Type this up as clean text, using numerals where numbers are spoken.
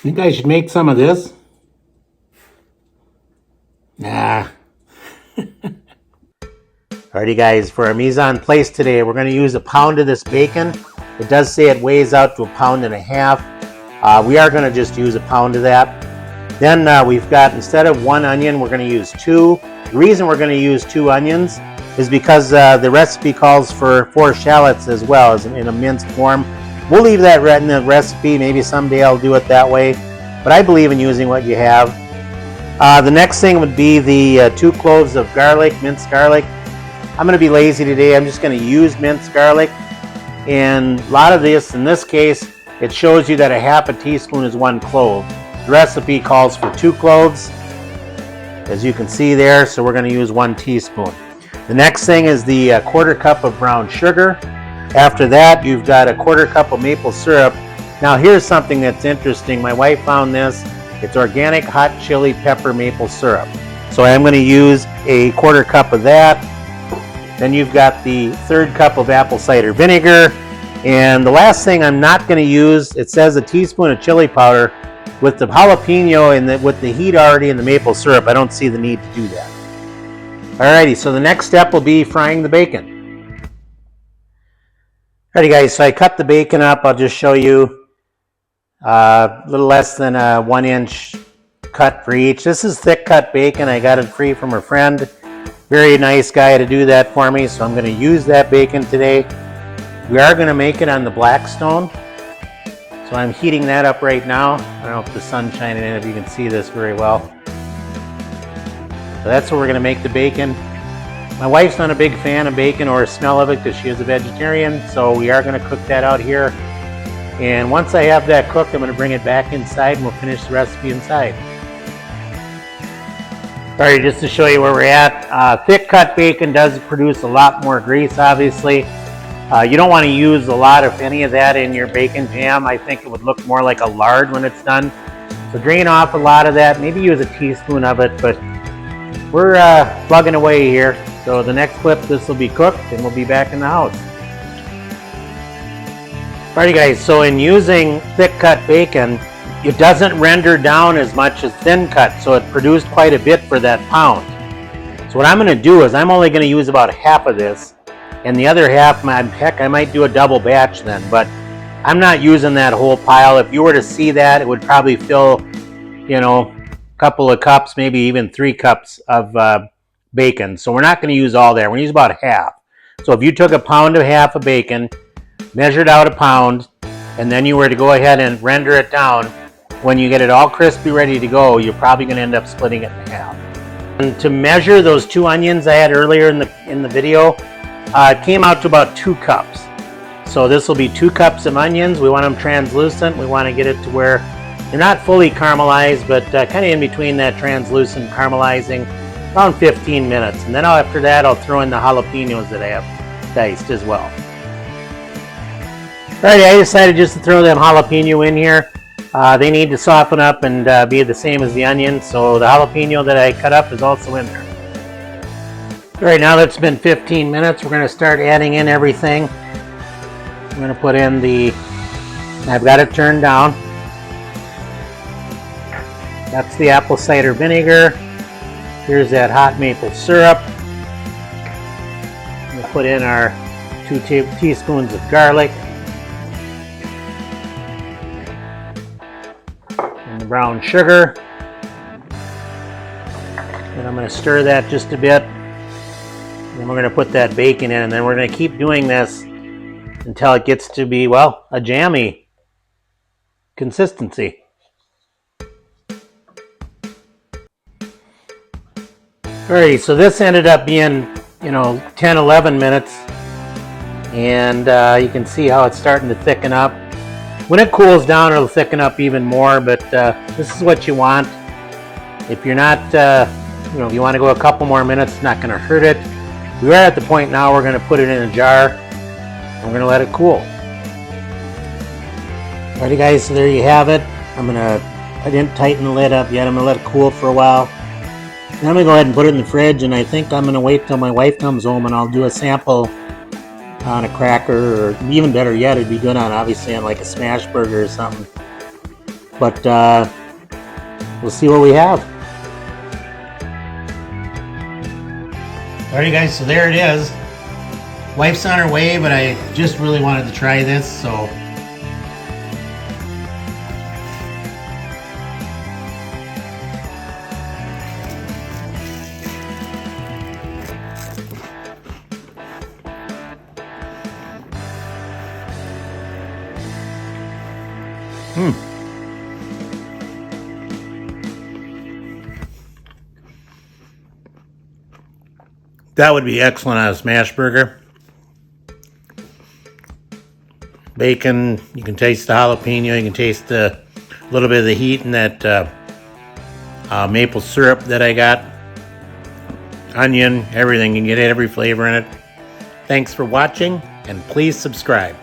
think I should make some of this. Nah. Alrighty guys, for our mise en place today, we're going to use a pound of this bacon. It does say it weighs out to 1.5 pounds. We are going to just use a pound of that. Then we've got, instead of 1 onion, we're going to use 2. The reason we're going to use 2 onions is because the recipe calls for 4 shallots as well, as in a minced form. We'll leave that in the recipe. Maybe someday I'll do it that way, but I believe in using what you have. The next thing would be the 2 cloves of garlic, minced garlic. I'm going to be lazy today. I'm just going to use minced garlic. And a lot of this, in this case, it shows you that 1/2 teaspoon is 1 clove. The recipe calls for 2 cloves, as you can see there, so we're going to use 1 teaspoon. The next thing is the 1/4 cup of brown sugar. After that, you've got a 1/4 cup of maple syrup. Now here's something that's interesting. My wife found this. It's organic hot chili pepper maple syrup. So I'm going to use a 1/4 cup of that. Then you've got the 1/3 cup of apple cider vinegar. And the last thing I'm not going to use, it says a teaspoon of chili powder. With the jalapeno and with the heat already in the maple syrup, I don't see the need to do that. Alrighty, so the next step will be frying the bacon. Alrighty guys, so I cut the bacon up. I'll just show you a little less than a 1-inch cut for each. This is thick cut bacon. I got it free from a friend. Very nice guy to do that for me, so I'm going to use that bacon today. We are going to make it on the Blackstone, so I'm heating that up right now. I don't know if the sun's shining in, if you can see this very well. So that's where we're going to make the bacon. My wife's not a big fan of bacon or a smell of it because she is a vegetarian, so we are going to cook that out here. And once I have that cooked, I'm going to bring it back inside and we'll finish the recipe inside. Alright, just to show you where we're at, thick cut bacon does produce a lot more grease, obviously. You don't want to use a lot, if any, of that in your bacon jam. I think it would look more like a lard when it's done. So drain off a lot of that, maybe use a teaspoon of it, but we're plugging away here. So the next clip, this will be cooked and we'll be back in the house. Alrighty guys, so in using thick cut bacon, it doesn't render down as much as thin cut, so it produced quite a bit for that pound. So what I'm going to do is I'm only going to use about 1/2 of this, and the other 1/2, heck, I might do a double batch then, but I'm not using that whole pile. If you were to see that, it would probably fill, you know, a couple of cups, maybe even 3 cups of bacon. So we're not going to use all there. We're going to use about 1/2. So if you took a pound of 1/2 of bacon, measured out a pound, and then you were to go ahead and render it down, when you get it all crispy ready to go, you're probably going to end up splitting it in 1/2. And to measure those 2 onions I had earlier in the video, it came out to about 2 cups. So this will be 2 cups of onions. We want them translucent. We want to get it to where they're not fully caramelized, but kind of in between that translucent caramelizing, around 15 minutes. And then after that, I'll throw in the jalapenos that I have diced as well. Alright, I decided just to throw them jalapeno in here. They need to soften up and be the same as the onion, so the jalapeno that I cut up is also in there. Alright, now that it's been 15 minutes, we're going to start adding in everything. I'm going to put in I've got it turned down. That's the apple cider vinegar. Here's that hot maple syrup. We'll put in our 2 teaspoons of garlic. And the brown sugar. And I'm going to stir that just a bit. And we're going to put that bacon in, and then we're going to keep doing this until it gets to be, well, a jammy consistency. Alright, so this ended up being, 10, 11 minutes. And you can see how it's starting to thicken up. When it cools down, it'll thicken up even more, but this is what you want. If you're not, if you want to go a couple more minutes, it's not going to hurt it. We are at the point now we're going to put it in a jar. We're going to let it cool. Alrighty guys, so there you have it. I didn't tighten the lid up yet. I'm going to let it cool for a while. Then I'm going to go ahead and put it in the fridge, and I think I'm going to wait till my wife comes home and I'll do a sample on a cracker, or even better yet, it'd be good on, obviously, on like a smash burger or something. but we'll see what we have. Alrighty guys, so there it is. Wife's on her way, but I just really wanted to try this, so. That would be excellent on a smash burger. Bacon, you can taste the jalapeno, you can taste a little bit of the heat in that maple syrup that I got. Onion, everything, you can get every flavor in it. Thanks for watching, and please subscribe.